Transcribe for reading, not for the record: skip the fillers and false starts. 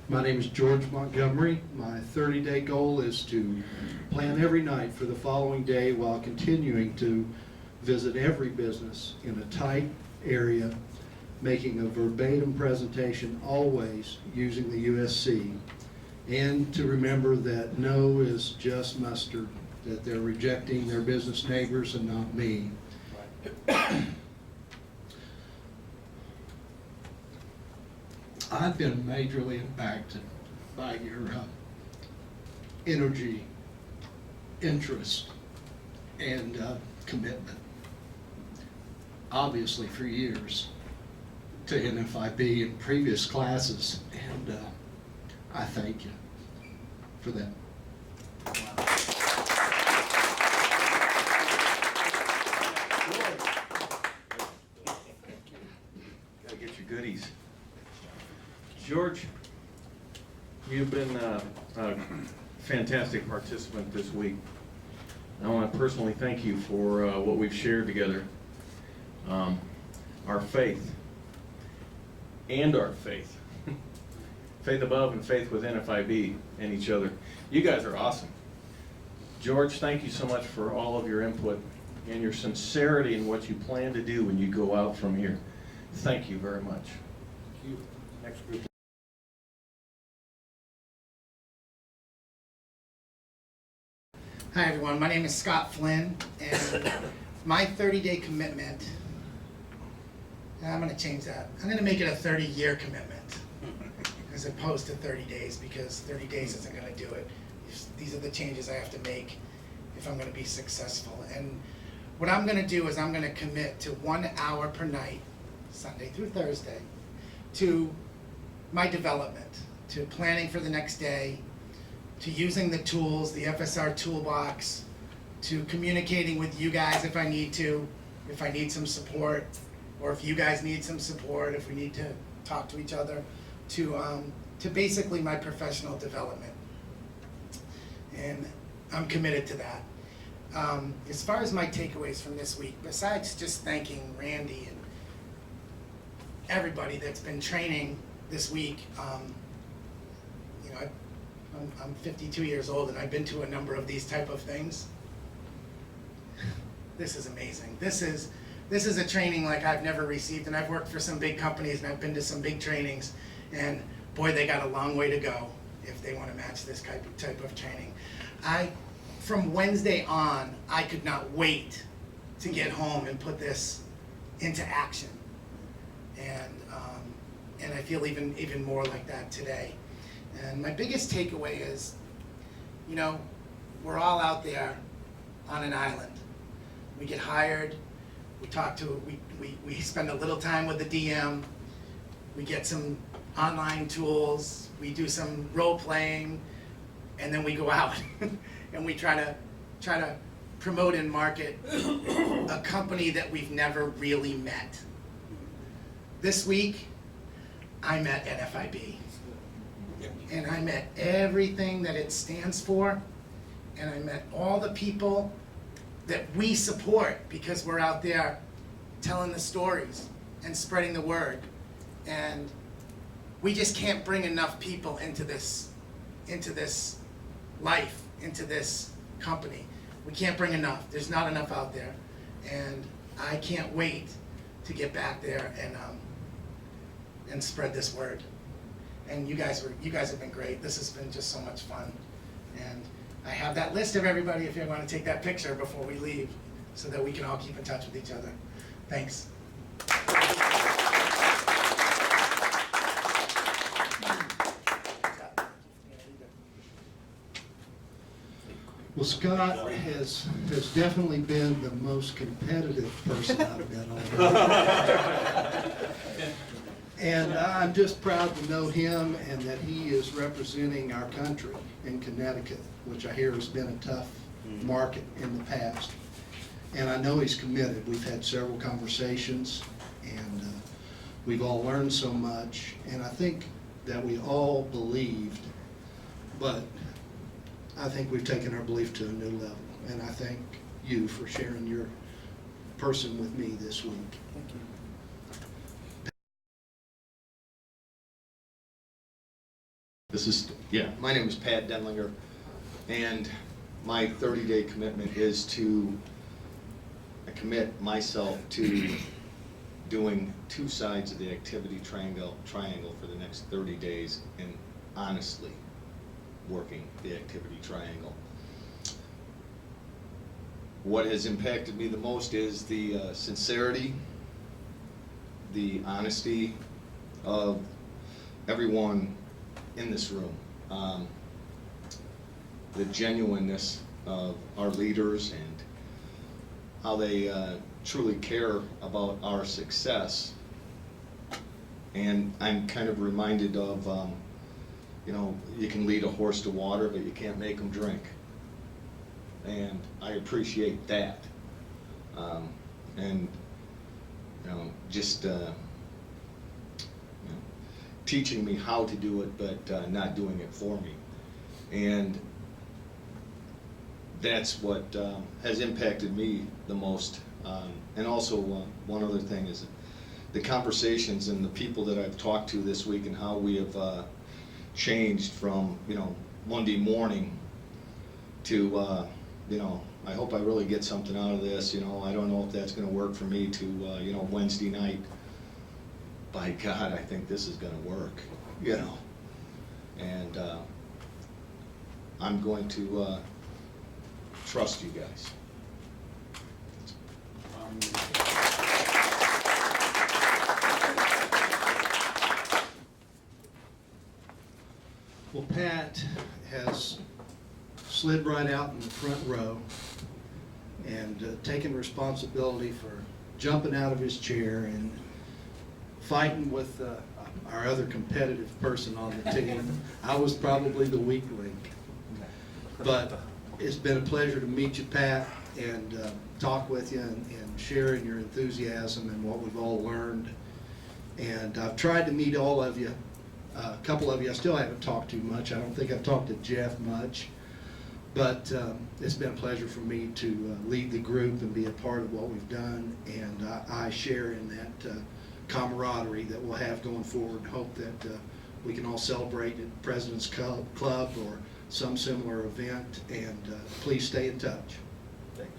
My name is George Montgomery. My 30-day goal is to plan every night for the following day while continuing to visit every business in a tight area, making a verbatim presentation always using the USC, and to remember that no is just mustard, that they're rejecting their business neighbors and not me. I've been majorly impacted by your energy, interest, and commitment. Obviously for years to NFIB in previous classes, and I thank you for that. Gotta get your goodies. George, you've been a fantastic participant this week. I want to personally thank you for what we've shared together. Our faith and our faith. Faith above and faith with NFIB and each other. You guys are awesome. George, thank you so much for all of your input and your sincerity in what you plan to do when you go out from here. Thank you very much. Thank you. Next group. Hi everyone, my name is Scott Flynn, and my 30-day commitment, and I'm going to change that. I'm going to make it a 30-year commitment as opposed to 30 days, because 30 days isn't going to do it. These are the changes I have to make if I'm going to be successful. And what I'm going to do is I'm going to commit to 1 hour per night, Sunday through Thursday, to my development, to planning for the next day, to using the tools, the FSR toolbox, to communicating with you guys if I need to, if I need some support, or if you guys need some support, if we need to talk to each other, to basically my professional development. And I'm committed to that. As far as my takeaways from this week, besides just thanking Randy and everybody that's been training this week, you know, I'm 52 years old and I've been to a number of these type of things. This is amazing. This is a training like I've never received, and I've worked for some big companies and I've been to some big trainings, and boy, they got a long way to go if they want to match this type of training. From Wednesday on, I could not wait to get home and put this into action, and I feel even more like that today. And my biggest takeaway is, you know, we're all out there on an island. We get hired, we talk to, we spend a little time with the DM, we get some online tools, we do some role playing, and then we go out and we try to promote and market a company that we've never really met. This week, I met NFIB. And I met everything that it stands for, and I met all the people that we support because we're out there telling the stories and spreading the word. And we just can't bring enough people into this life, into this company. We can't bring enough. There's not enough out there. And I can't wait to get back there and spread this word. And you guys have been great. This has been just so much fun. And I have that list of everybody if you want to take that picture before we leave, so that we can all keep in touch with each other. Thanks. Well, Scott has definitely been the most competitive person I've been on. And I'm just proud to know him and that he is representing our country in Connecticut, which I hear has been a tough market in the past. And I know he's committed. We've had several conversations, and we've all learned so much. And I think that we all believed, but I think we've taken our belief to a new level. And I thank you for sharing your person with me this week. Thank you. This is, yeah. My name is Pat Denlinger, and my 30-day commitment is to commit myself to doing 2 sides of the activity triangle for the next 30 days and honestly working the activity triangle. What has impacted me the most is the sincerity, the honesty of everyone in this room, the genuineness of our leaders and how they truly care about our success. And I'm kind of reminded of, you know, you can lead a horse to water, but you can't make him drink. And I appreciate that. And, you know, just you know, teaching me how to do it, but not doing it for me. And that's what has impacted me the most. And also one other thing is the conversations and the people that I've talked to this week and how we have changed from, you know, Monday morning to, you know, I hope I really get something out of this, you know, I don't know if that's gonna work for me, to, you know, Wednesday night. By God, I think this is gonna work, you know. And I'm going to trust you guys. Well, Pat has slid right out in the front row and taken responsibility for jumping out of his chair and fighting with our other competitive person on the team. I was probably the weak link. But it's been a pleasure to meet you, Pat, and talk with you and share in your enthusiasm and what we've all learned. And I've tried to meet all of you. A couple of you I still haven't talked to much. I don't think I've talked to Jeff much. But it's been a pleasure for me to lead the group and be a part of what we've done. And I share in that camaraderie that we'll have going forward, and hope that we can all celebrate at President's Club or some similar event. And please stay in touch. Thanks.